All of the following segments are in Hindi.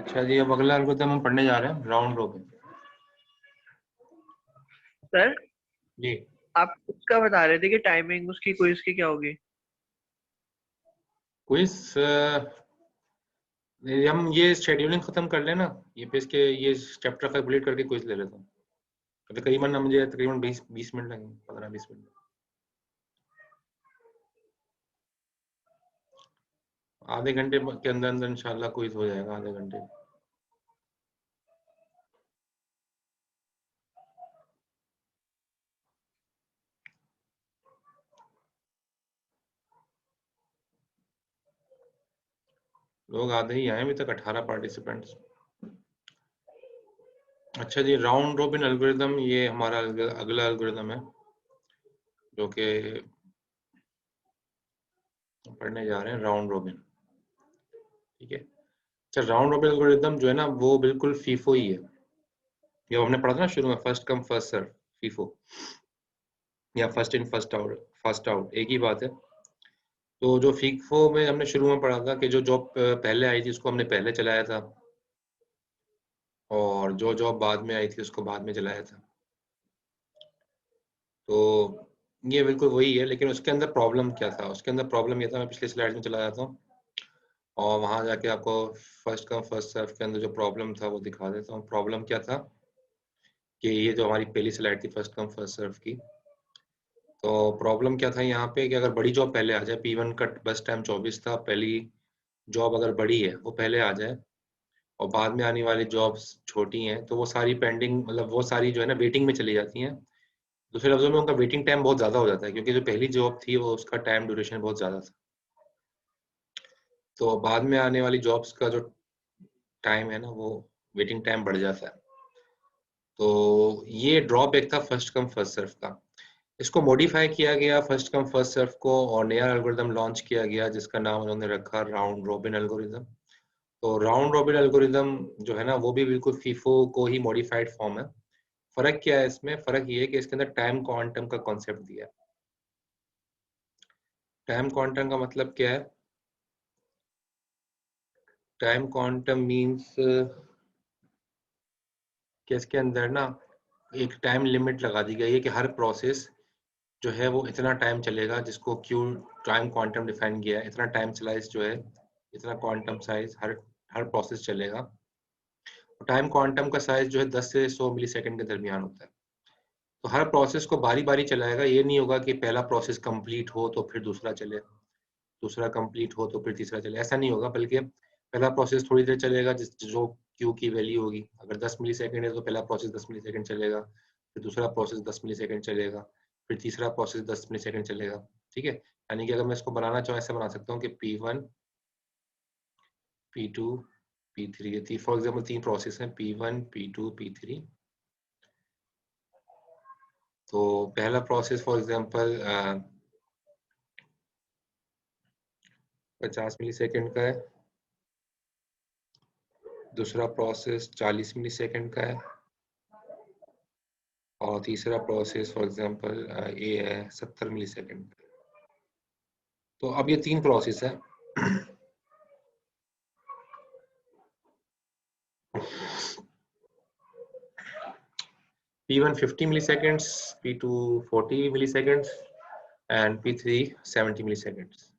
अच्छा जी, अब अगला एल्गोरिथम हम पढ़ने जा रहे हैं, राउंड रॉबिन। सर जी, आप उसका बता रहे थे कि टाइमिंग उसकी क्विज की क्या होगी? क्विज हम ये शेड्यूलिंग खत्म कर लेना, ये पे इसके ये चैप्टर कंप्लीट करके क्विज ले लेता हूँ। तकरीबन मुझे तकरीबन 20 मिनट लगेंगे, 15-20 मिनट। आधे घंटे के अंदर अंदर इंशाल्लाह क्विज हो जाएगा, आधे घंटे। लोग आधे ही आए अभी तक, 18 पार्टिसिपेंट्स। अच्छा जी, राउंड रॉबिन एल्गोरिथम ये हमारा अगला एल्गोरिथम है जो कि पढ़ने जा रहे हैं, राउंड रॉबिन। ठीक है। अच्छा, राउंड रॉबिन एल्गोरिथम जो है ना वो बिल्कुल फीफो ही है। ये हमने पढ़ा था ना शुरू में, first come first serve, FIFO या फर्स्ट इन फर्स्ट आउट एक ही बात है। तो जो फीफो में हमने शुरू में पढ़ा था कि जो जॉब पहले आई थी उसको हमने पहले चलाया था, और जो जॉब बाद में आई थी उसको बाद में चलाया था। तो ये बिल्कुल वही है, लेकिन उसके अंदर प्रॉब्लम क्या था? उसके अंदर प्रॉब्लम ये था, मैं पिछले स्लाइड में चला जाता हूँ और वहां जाके आपको फर्स्ट कम फर्स्ट सर्व के अंदर जो प्रॉब्लम था वो दिखा देता हूँ। प्रॉब्लम क्या था कि ये जो हमारी पहली स्लाइड थी फर्स्ट कम फर्स्ट सर्व की, तो प्रॉब्लम क्या था यहाँ पे कि अगर बड़ी जॉब पहले आ जाए, P1 का बस टाइम 24 था, पहली जॉब अगर बड़ी है वो पहले आ जाए और बाद में आने वाली जॉब्स छोटी हैं, तो वो सारी पेंडिंग, मतलब वो सारी जो है ना वेटिंग में चली जाती हैं। दूसरे लफ्जों में उनका वेटिंग टाइम बहुत ज़्यादा हो जाता है, क्योंकि जो पहली जॉब थी वो उसका टाइम ड्यूरेशन बहुत ज़्यादा था। तो बाद में आने वाली जॉब्स का जो टाइम है ना वो वेटिंग टाइम बढ़ जाता है। तो ये ड्रॉप एक था फर्स्ट कम फर्स्ट सर्व का। इसको मॉडिफाई किया गया फर्स्ट कम फर्स्ट सर्व को, और नया एल्गोरिथम लॉन्च किया गया जिसका नाम उन्होंने रखा राउंड रॉबिन एल्गोरिथम। तो राउंड रॉबिन एल्गोरिथम जो है ना वो भी बिल्कुल फीफो को ही मॉडिफाइड फॉर्म है। फर्क क्या है इसमें? फर्क ये है कि इसके अंदर टाइम क्वांटम का कॉन्सेप्ट दिया है। टाइम क्वांटम का मतलब क्या है? टाइम क्वांटम मींस कि इसके अंदर ना एक टाइम लिमिट लगा दी गई है कि हर प्रोसेस जो है वो इतना टाइम चलेगा, जिसको क्यू टाइम क्वांटम डिफाइन किया है। इतना टाइम स्लाइस जो है, इतना क्वांटम साइज हर हर प्रोसेस चलेगा। टाइम क्वांटम का साइज जो है 10 से 100 मिली सेकेंड के दरमियान होता है। तो हर प्रोसेस को बारी बारी चलाएगा। ये नहीं होगा कि पहला प्रोसेस कंप्लीट हो तो फिर दूसरा चले, दूसरा कंप्लीट हो तो फिर तीसरा चले, ऐसा नहीं होगा। बल्कि पहला प्रोसेस थोड़ी देर चलेगा, जिस जो क्यू की वैल्यू होगी। अगर 10 मिली सेकेंड है तो पहला प्रोसेस 10 मिली सेकेंड चलेगा, फिर दूसरा प्रोसेस 10 मिली सेकेंड चलेगा, फिर तीसरा प्रोसेस 10 मिली सेकेंड चलेगा। ठीक है। यानी कि अगर मैं इसको बनाना चाहूँ, ऐसे बना सकता हूँ कि P1, P2, P3, ये फॉर एग्जाम्पल 3 प्रोसेस हैं, P1, P2, P3। तो पहला process for example 50 millisecond का है, दूसरा प्रोसेस 40 मिली सेकेंड का है, और तीसरा प्रोसेस फॉर एग्जांपल ये है 70 मिली सेकेंड। तो अब ये 3 प्रोसेस है। P1 50 milliseconds, P2 40 milliseconds and P3 70 milliseconds.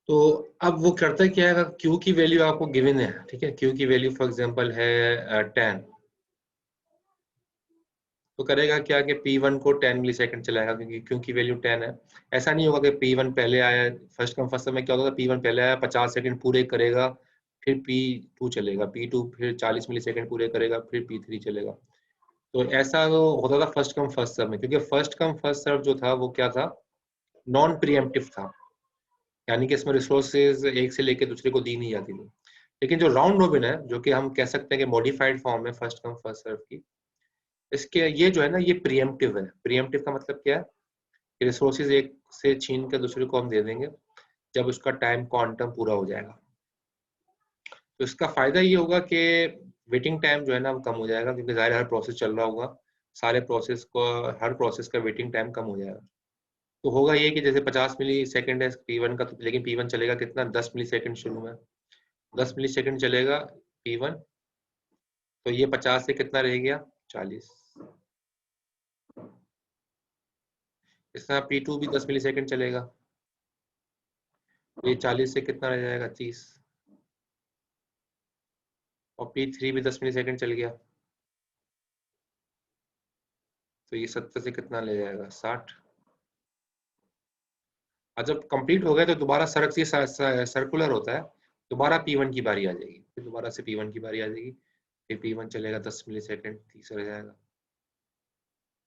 तो अब वो करता है क्या है, क्यू की वैल्यू आपको गिवन है, ठीक है। क्यू की वैल्यू फॉर एग्जांपल है 10, तो करेगा क्या कि P1 को 10 मिली सेकेंड चलाएगा, क्योंकि क्यू की वैल्यू 10 है। ऐसा नहीं होगा कि P1 पहले आया, फर्स्ट कम फर्स्ट में क्या होता था, P1 पहले आया 50 सेकेंड पूरे करेगा, फिर P2 चलेगा, P2 फिर 40 मिली सेकेंड पूरे करेगा, फिर P3 चलेगा। तो ऐसा तो होता था फर्स्ट कम फर्स्ट सर्व में, क्योंकि फर्स्ट कम फर्स्ट सर्व जो था वो क्या था, नॉन प्रीएम्प्टिव था। यानी कि इसमें रिसोर्सेज एक से लेके दूसरे को दी नहीं जाती थी। लेकिन जो राउंड रॉबिन है, जो कि हम कह सकते हैं कि मॉडिफाइड फॉर्म है फर्स्ट कम फर्स्ट सर्व की, इसके ये जो है ना ये प्रीएम्प्टिव है। प्रीएम्प्टिव का मतलब क्या है? रिसोर्सेज एक से छीन के दूसरे को हम दे देंगे जब उसका टाइम क्वांटम पूरा हो जाएगा। तो इसका फायदा ये होगा कि वेटिंग टाइम जो है ना वो कम हो जाएगा, क्योंकि ज़ाहिर हर प्रोसेस चल रहा होगा, सारे प्रोसेस को, हर प्रोसेस का वेटिंग टाइम कम हो जाएगा। तो होगा ये कि जैसे 50 मिली सेकेंड है P1 का, तो लेकिन P1 चलेगा कितना, 10 मिली सेकेंड शुरू में, 10 मिली सेकेंड चलेगा P1, तो ये 50 से कितना रह गया 40। इस तरह P2 भी 10 मिली सेकेंड चलेगा, ये 40 से कितना रह जाएगा 30, और P3 भी 10 मिली सेकेंड चल गया, तो ये 70 से कितना ले जाएगा 60। और जब कंप्लीट हो गया तो दोबारा सर्कुलर होता है, दोबारा P1 की बारी आ जाएगी, फिर दोबारा से P1 की बारी आ जाएगी, फिर P1 चलेगा 10 मिली सेकेंड 30 रह जाएगा,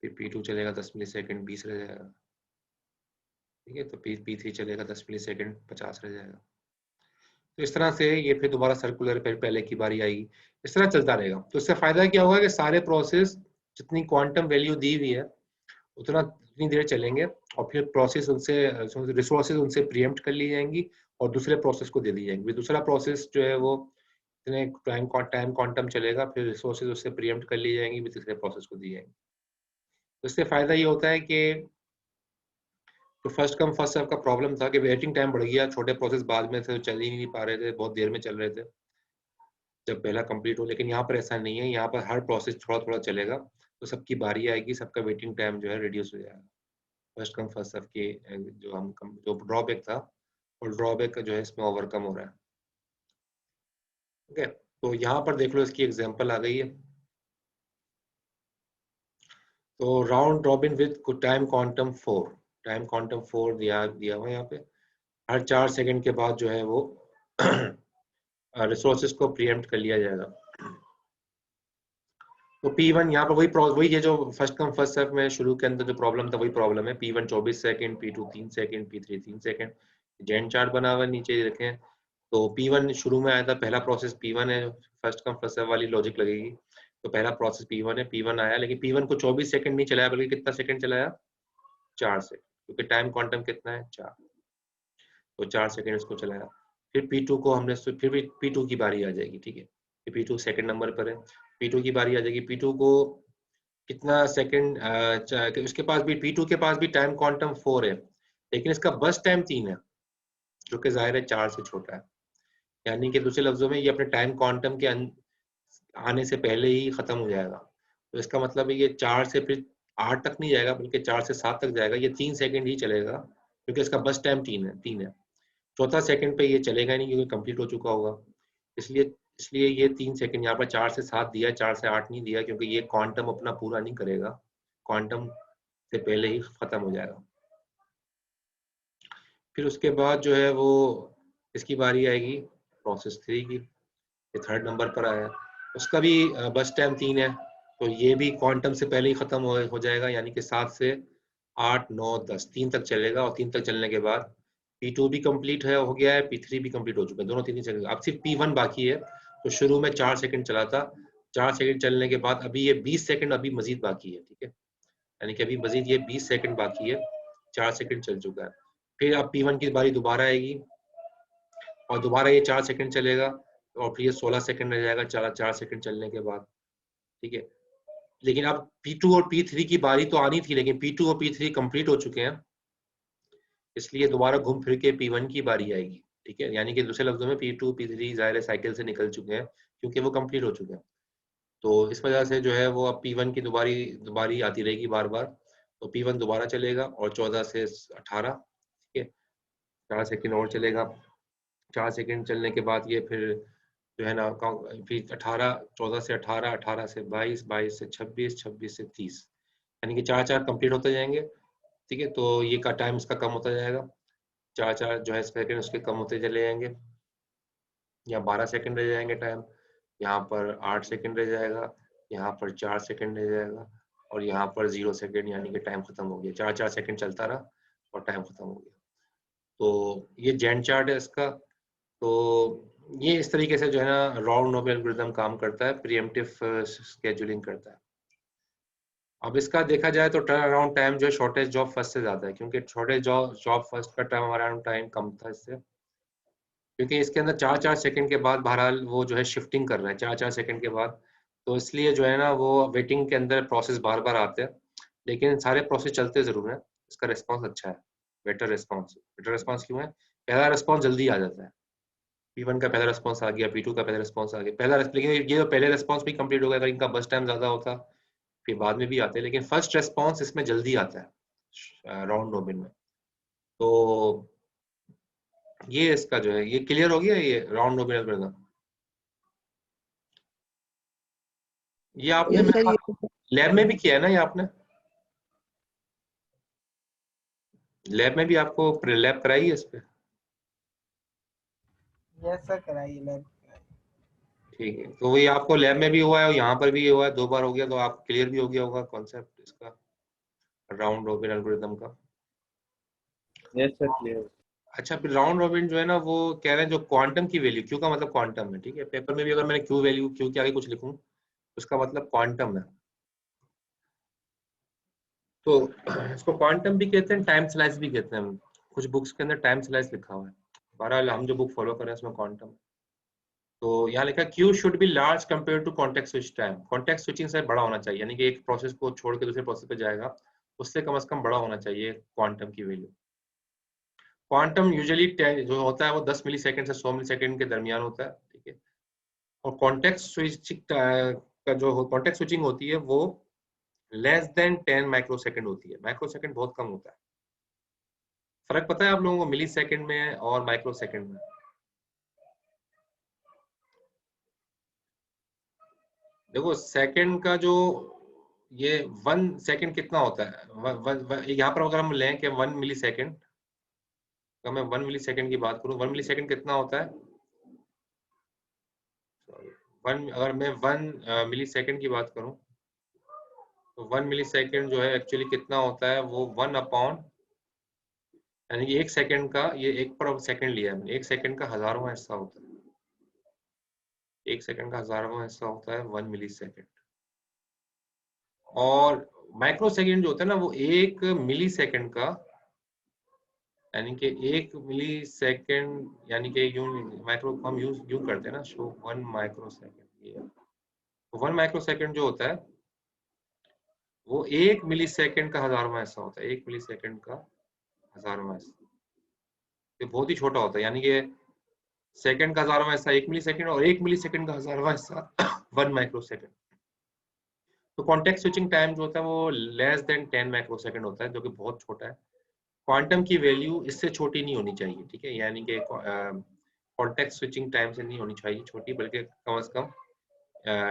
फिर P2 चलेगा 10 मिली सेकेंड 20 रह जाएगा, ठीक है, तो P3 चलेगा 10 मिली सेकेंड 50 रह जाएगा। तो इस तरह से ये फिर दोबारा सर्कुलर फिर पहले की बारी आएगी, इस तरह चलता रहेगा। तो इससे फायदा क्या होगा कि सारे प्रोसेस जितनी क्वांटम वैल्यू दी हुई है उतनी देर चलेंगे, और फिर प्रोसेस उनसे रिसोर्सेज उनसे प्रीएम्प्ट कर ली जाएंगी और दूसरे प्रोसेस को दे दी जाएंगी। दूसरा प्रोसेस जो है वो इतने टाइम क्वांटम चलेगा, फिर रिसोर्सेज उससे प्रीएम्प्ट कर ली जाएंगी, फिर तीसरे प्रोसेस को दी जाएंगी। तो इससे फायदा ये होता है कि तो फर्स्ट कम फर्स्ट सर्व का प्रॉब्लम था कि वेटिंग टाइम बढ़ गया, छोटे प्रोसेस बाद में से चल ही नहीं पा रहे थे, बहुत देर में चल रहे थे जब पहला कंप्लीट हो। लेकिन यहाँ पर ऐसा नहीं है, यहाँ पर हर प्रोसेस थोड़ा थोड़ा चलेगा, तो सबकी बारी आएगी, सबका वेटिंग टाइम जो है रिड्यूस हो जाएगा। फर्स्ट कम फर्स्ट सर्व के जो ड्रॉबैक था, और ड्रॉबैक जो है इसमें ओवरकम हो रहा है। ओके, तो यहाँ पर देख लो इसकी एग्जांपल आ गई है। तो round robin with time quantum 4, time quantum 4 दिया हुआ है यहाँ पे। हर 4 सेकंड के बाद जो है वो रिसोर्सेज को प्रीएम्प्ट कर लिया जाएगा। तो P1 यहाँ पर वही है जो फर्स्ट कम फर्स्ट सर्व में शुरू के अंदर जो प्रॉब्लम था, वही प्रॉब्लम है। P1 24 second, P2 3 second, P3 3 second, जेन चार्ट बना हुआ नीचे रखें। तो P1 शुरू में आया था, पहला प्रोसेस P1 है, फर्स्ट कम फर्स्ट सर्व वाली लॉजिक लगेगी। तो पहला प्रोसेस P1 है, P1 आया, लेकिन P1 को 24 सेकंड नहीं चलाया, बल्कि कितना सेकंड चलाया 4 सेकंड, क्योंकि टाइम क्वांटम कितना है 4, तो 4 सेकंड इसको चलाया। फिर P2 को हमने फिर भी P2 की बारी आ जाएगी, ठीक है, P2 सेकंड नंबर पर है, P2 की बारी आ जाएगी। P2 को कितना सेकंड, उसके पास भी P2 के पास भी टाइम क्वांटम 4 है, लेकिन इसका बस टाइम 3 है, जो कि जाहिर है 4 से छोटा है। यानी कि दूसरे लफ्जों में ये अपने टाइम क्वांटम के आने से पहले ही खत्म हो जाएगा। तो इसका मतलब है ये 4 से फिर 8 तक नहीं जाएगा, बल्कि 4 से 7 तक जाएगा। ये 3 सेकंड ही चलेगा, क्योंकि इसका बस टाइम 3 है। चौथा सेकंड पे ये चलेगा नहीं, क्योंकि कंप्लीट हो चुका होगा। इसलिए इसलिए ये 3 सेकंड यहाँ पर 4 से 7 दिया, 4 से 8 नहीं दिया, क्योंकि ये क्वांटम अपना पूरा नहीं करेगा, क्वांटम से पहले ही खत्म हो जाएगा। फिर उसके बाद जो है वो इसकी बारी आएगी प्रोसेस 3 की, ये थर्ड नंबर पर आया, उसका भी बस टाइम 3 है, तो ये भी क्वांटम से पहले ही खत्म हो जाएगा। यानी कि 7 से 8 9 10 3 तक चलेगा, और 3 तक चलने के बाद P2 भी कंप्लीट है, हो गया है, P3 भी कंप्लीट हो चुका है, दोनों 3 सेकंड। अब सिर्फ P1 बाकी है। तो शुरू में 4 सेकंड चला था, 4 सेकंड चलने के बाद अभी ये 20 सेकंड अभी मजीद बाकी है, ठीक है, यानी कि अभी मजीद ये 20 सेकंड बाकी है, 4 सेकंड चल चुका है। फिर अब P1 की बारी दोबारा आएगी, और दोबारा ये 4 सेकंड चलेगा, और फिर ये 16 सेकंड रह जाएगा 4 सेकंड चलने के बाद, ठीक है। लेकिन अब P2 और P3 की बारी तो आनी थी, लेकिन P2 और P3 कंप्लीट हो चुके हैं, इसलिए दोबारा घूम फिर के P1 की बारी आएगी, ठीक है। यानी कि दूसरे लफ्जों में P2 P3 ज़ाहिर साइकिल से निकल चुके हैं, क्योंकि वो कंप्लीट हो चुके हैं। तो इस वजह से जो है वो अब P1 की दोबारी आती रहेगी बार बार। तो P1 दोबारा चलेगा, और 14 से 18, ठीक है, 4 सेकंड और चलेगा। 4 सेकंड चलने के बाद ये फिर जो है ना फिर 18, 14 से 18, 18 से 22, 22 से 26, 26 से 30, यानी कि 4 कंप्लीट होते जाएंगे, ठीक है। तो ये का टाइम इसका कम होता जाएगा, 4 जो है सेकंड उसके कम होते चले जाएंगे, या 12 सेकंड रह जाएंगे टाइम, यहाँ पर 8 सेकंड रह जाएगा, यहाँ पर 4 सेकंड रह जाएगा, और यहाँ पर 0 सेकंड, यानी कि टाइम खत्म हो गया। 4 सेकंड चलता रहा और टाइम खत्म हो गया। तो ये जैन चार्ट है इसका। तो ये इस तरीके से जो है ना राउंड रॉबिन एल्गोरिथम काम करता है, प्रीएम्प्टिव शेड्यूलिंग करता है। अब इसका देखा जाए तो टर्न अराउंड टाइम जो है शॉर्टेज जॉब फर्स्ट से ज्यादा है, क्योंकि शॉर्टेज जॉब फर्स्ट का टर्न अराउंड टाइम कम था इससे, क्योंकि इसके अंदर 4 सेकंड के बाद बहरहाल वो जो है शिफ्टिंग कर रहा है 4 सेकंड के बाद। तो इसलिए जो है ना वो वेटिंग के अंदर प्रोसेस बार बार आते हैं, लेकिन सारे प्रोसेस चलते जरूर हैं। इसका रिस्पॉन्स अच्छा है, बेटर रिस्पॉन्स क्यों है? पहला रिस्पॉन्स जल्दी आ जाता है, P1 का पहला रिस्पॉन्स आ गया, P2 का पहला रिस्पॉन्स आ गया, पहला लेकिन ये तो पहले रिस्पॉन्स भी कंप्लीट हो गया, अगर इनका बस टाइम ज्यादा होता फिर बाद में भी आते, लेकिन फर्स्ट रिस्पॉन्स इसमें जल्दी आता है राउंड रॉबिन में। तो ये इसका जो है ये क्लियर हो गया, ये राउंड रॉबिन एल्गोरिथम। ये आपने यस सर, ये लैब में भी किया है ना, ये आपने लैब में भी आपको लैब कराई है इस पे? यस सर, कराइए लैब। ठीक है, तो ये आपको लैब में भी हुआ है और यहाँ पर भी हुआ है, 2 बार हो गया, तो आप क्लियर भी हो गया होगा कॉन्सेप्ट इसका राउंड रॉबिन एल्गोरिथम का। Yes sir, clear. अच्छा, फिर राउंड रॉबिन जो है ना, वो कह रहे हैं जो क्वांटम की वैल्यू, क्यू का मतलब क्वांटम है, ठीक है, पेपर में भी अगर मैंने क्यू वैल्यू क्यू के आगे कुछ लिखूं उसका मतलब क्वांटम है। तो इसको क्वांटम भी कहते हैं, टाइम स्लाइस भी कहते हैं, कुछ बुक्स के अंदर टाइम स्लाइस लिखा हुआ है, बहरहाल हम जो बुक फॉलो कर रहे हैं उसमें क्वांटम। तो यहाँ लिखा Q should be large compare to context switch time, context switching से बड़ा होना चाहिए, यानी कि एक प्रोसेस को छोड़ के दूसरे प्रोसेस पे जाएगा, उससे कम से कम बड़ा होना चाहिए क्वांटम की वैल्यू। क्वांटम यूजुअली जो होता है वो 10 मिली सेकेंड से 100 मिली सेकेंड के दरमियान होता है, ठीक है। और कॉन्टेक्स्ट स्विचिंग का जो कॉन्टेक्स्ट स्विचिंग होती है वो लेस देन 10 माइक्रो सेकेंड होती है, माइक्रो सेकेंड बहुत कम होता है। फर्क पता है आप लोगों को मिली सेकेंड में और माइक्रो सेकेंड में? देखो सेकेंड का जो ये 1 सेकेंड कितना होता है, यहाँ पर अगर हम लें कि 1 मिली सेकेंड, अगर मैं 1 मिली सेकेंड की बात करूँ, 1 मिली सेकेंड कितना होता है, अगर मैं 1 मिली सेकेंड की बात करूँ तो 1 मिली सेकेंड जो है एक्चुअली कितना होता है, वो 1 अपॉन, यानी कि 1 सेकेंड का, ये 1 पर सेकेंड लिया है मैंने, 1 सेकेंड का हजारवां हिस्सा होता है, 1 सेकेंड का हजारवां हिस्सा होता है 1 मिली सेकेंड। और माइक्रो सेकेंड जो होता है ना, वो 1 मिली सेकेंड का, यानी कि 1 मिली सेकेंड, यानी कि यूं माइक्रो हम यूज करते हैं ना, शो 1 माइक्रो सेकेंड, ये 1 माइक्रो सेकेंड जो होता है वो 1 मिली सेकेंड का हजारवां हिस्सा होता है, 1 मिली सेकेंड का हजारवां हिस्सा, ये बहुत ही छोटा होता है, यानी कि सेकेंड का हजारवां हिस्सा 1 मिली सेकेंड और 1 मिली सेकेंड का हजारवां हिस्सा 1 माइक्रो सेकेंड। तो कॉन्टेक्स्ट स्विचिंग टाइम जो होता है वो लेस देन 10 माइक्रो सेकेंड होता है, जो कि बहुत छोटा है। क्वांटम की वैल्यू इससे छोटी नहीं होनी चाहिए, ठीक है, यानी कि कॉन्टेक्स्ट स्विचिंग टाइम से नहीं होनी चाहिए छोटी, बल्कि कम से कम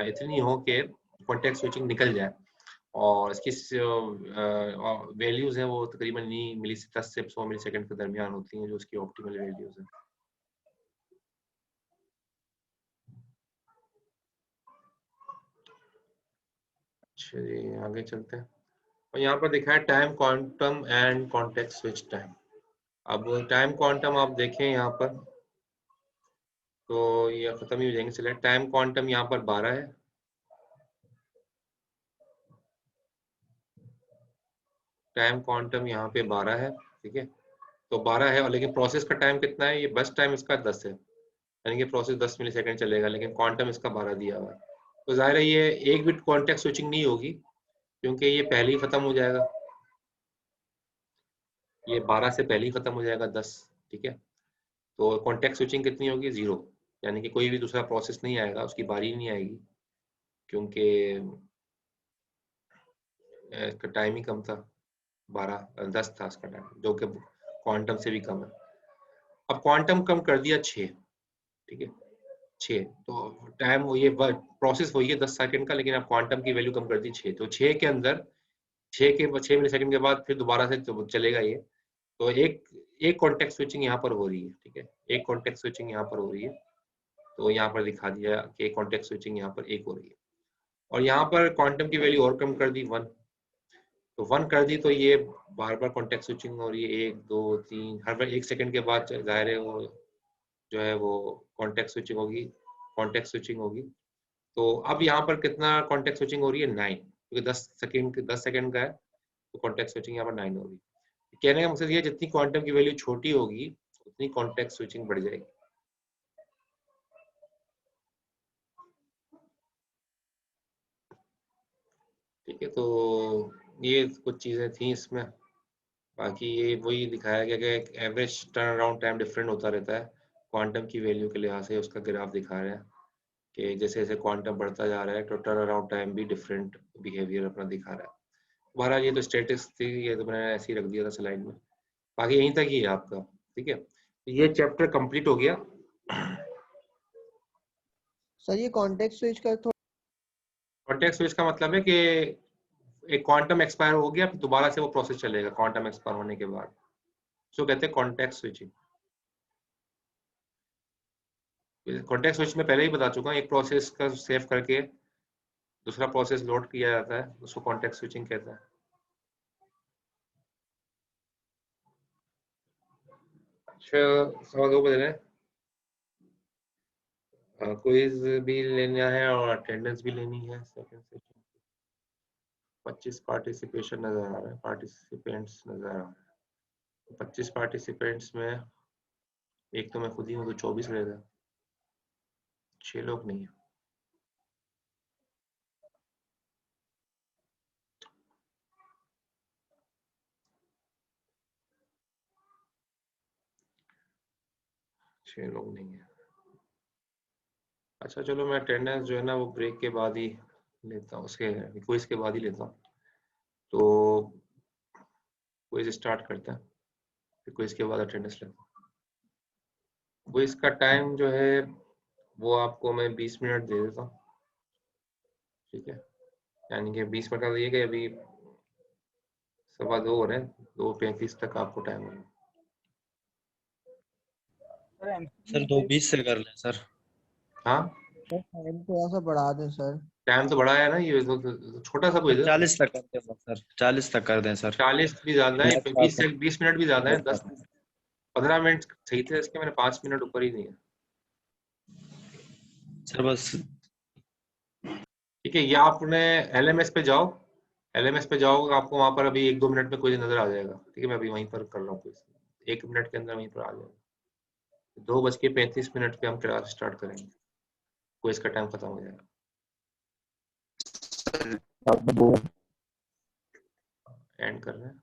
इतनी हो कि कॉन्टेक्स्ट स्विचिंग निकल जाए, और इसकी वैल्यूज हैं वो तकरीबन नहीं मिली 10 से 100 मिली सेकेंड के दरमियान होती हैं, जो उसकी ऑप्टिमल वैल्यूज हैं। चलिए आगे चलते हैं, और यहाँ पर दिखा है time quantum and context switch time. अब टाइम क्वांटम आप देखें यहाँ पर, तो ये खत्म ही हो जाएंगे, चलिए टाइम क्वांटम यहाँ पर 12 है, टाइम क्वांटम यहाँ पे 12 है, ठीक है, तो 12 है, और लेकिन प्रोसेस का टाइम कितना है, ये बस टाइम इसका 10 है, यानी कि प्रोसेस 10 मिली सेकेंड चलेगा, लेकिन क्वांटम इसका 12 दिया हुआ है। तो जाहिर है ये एक बिट कॉन्टेक्स्ट स्विचिंग नहीं होगी, क्योंकि ये पहले ही खत्म हो जाएगा, ये 12 से पहले ही खत्म हो जाएगा 10, ठीक है। तो कॉन्टेक्स्ट स्विचिंग कितनी होगी, 0, यानी कि कोई भी दूसरा प्रोसेस नहीं आएगा, उसकी बारी नहीं आएगी, क्योंकि इसका टाइम ही कम था, 10 था इसका टाइम, जो कि क्वांटम से भी कम है। अब क्वांटम कम कर दिया 6, ठीक है, 6, तो टाइम वो ये प्रोसेस वही है 10 सेकंड का, लेकिन अब क्वांटम की वैल्यू कम कर दी 6, तो 6 के अंदर 6 मिली सेकंड के बाद फिर दोबारा से तो चलेगा ये, तो एक कॉन्टेक्स्ट स्विचिंग यहाँ पर हो रही है, ठीक है, एक कॉन्टेक्स्ट स्विचिंग यहाँ पर हो रही है, तो यहाँ पर दिखा दिया कि कॉन्टेक्स्ट स्विचिंग यहाँ पर एक हो रही है, और यहाँ पर क्वांटम की वैल्यू और कम कर दी 1, तो 1 कर दी, तो ये बार बार कॉन्टेक्स्ट स्विचिंग हो रही है, 1 2 3, हर बार 1 सेकंड के बाद जाहिर है वो जो है वो कॉन्टेक्स्ट स्विचिंग होगी, कॉन्टेक्स्ट स्विचिंग होगी। तो अब यहाँ पर कितना कॉन्टेक्स्ट स्विचिंग हो रही है, 9, क्योंकि 10 सेकंड का है, तो कॉन्टेक्स्ट स्विचिंग यहाँ पर 9 होगी। कहने का मकसद ये, जितनी क्वांटम की वैल्यू छोटी होगी उतनी कॉन्टेक्स्ट स्विचिंग बढ़ जाएगी। ठीक है, तो ये कुछ चीजें थी इसमें, बाकी ये वही दिखाया गया कि average turn around time different होता रहता है, क्वांटम की वैल्यू के लिहाज से उसका ग्राफ दिखा रहे हैं कि जैसे जैसे क्वांटम बढ़ता जा रहा है तो टर्न अराउंड टाइम भी डिफरेंट बिहेवियर अपना दिखा रहा है। बहरहाल ये तो स्टेटिक्स थी, ये तो मैंने ऐसे ही रख दिया था स्लाइड में, बाकी यहीं तक ही है आपका। ठीक है, ये चैप्टर कंप्लीट हो गया। सर ये कॉन्टेक्स्ट स्विच का कॉन्टेक्स्ट स्विच का मतलब है कि एक क्वांटम एक्सपायर हो गया, फिर दोबारा से वो प्रोसेस चलेगा क्वांटम एक्सपायर होने के बाद, जो कहते हैं कॉन्टेक्स्ट स्विचिंग। कॉन्टेक्स्ट स्विच में पहले ही बता चुका हूँ, एक प्रोसेस का सेव करके दूसरा प्रोसेस लोड किया जाता है, उसको कॉन्टेक्स्ट स्विचिंग कहते हैं। अच्छा, 2:15 बज रहे हैं, क्विज भी लेना है और अटेंडेंस भी लेनी है। सेकंड सेशन 25 पार्टिसिपेशन नजर आ रहा है, पार्टिसिपेंट्स नजर आ रहा है। 25 पार्टिसिपेंट्स में एक तो मैं खुद ही हूँ, तो 24 रहेगा, 6 लोग नहीं है। छह लोग नहीं है। अच्छा चलो, मैं अटेंडेंस जो है ना वो ब्रेक के बाद ही लेता हूँ, उसके क्विज के बाद ही लेता हूँ। तो क्विज स्टार्ट करते हैं, फिर क्विज के बाद अटेंडेंस लेता हूँ। क्विज का टाइम जो है वो आपको मैं 20 मिनट दे देता हूँ। ठीक है, यानी कि 20 मिनट का दिए गए, अभी 2:15 हो रहे हैं, 2:35 तक आपको टाइम है। सर 2:20 से कर लें सर। हाँ, टाइम थोड़ा सा बढ़ा दें सर। टाइम तो बड़ा है ना, ये तो छोटा सा क्विज है। 40 तक कर दें सर, 40 तक कर दें सर। 40 भी ज्यादा है, 20 मिनट भी ज्यादा है। 15 मिनट सही थे इसके, मैंने 5 मिनट ऊपर ही नहीं है सर बस। ठीक है, या आपने LMS पे जाओ, LMS पे जाओगे आपको वहां पर अभी 1-2 मिनट में कोई नजर आ जाएगा। ठीक है, मैं अभी वहीं पर कर रहा हूँ क्विज, 1 मिनट के अंदर वहीं पर आ जाएगा। 2:35 पे हम क्लास स्टार्ट करेंगे, क्विज का टाइम खत्म हो जाएगा। एंड कर रहे हैं।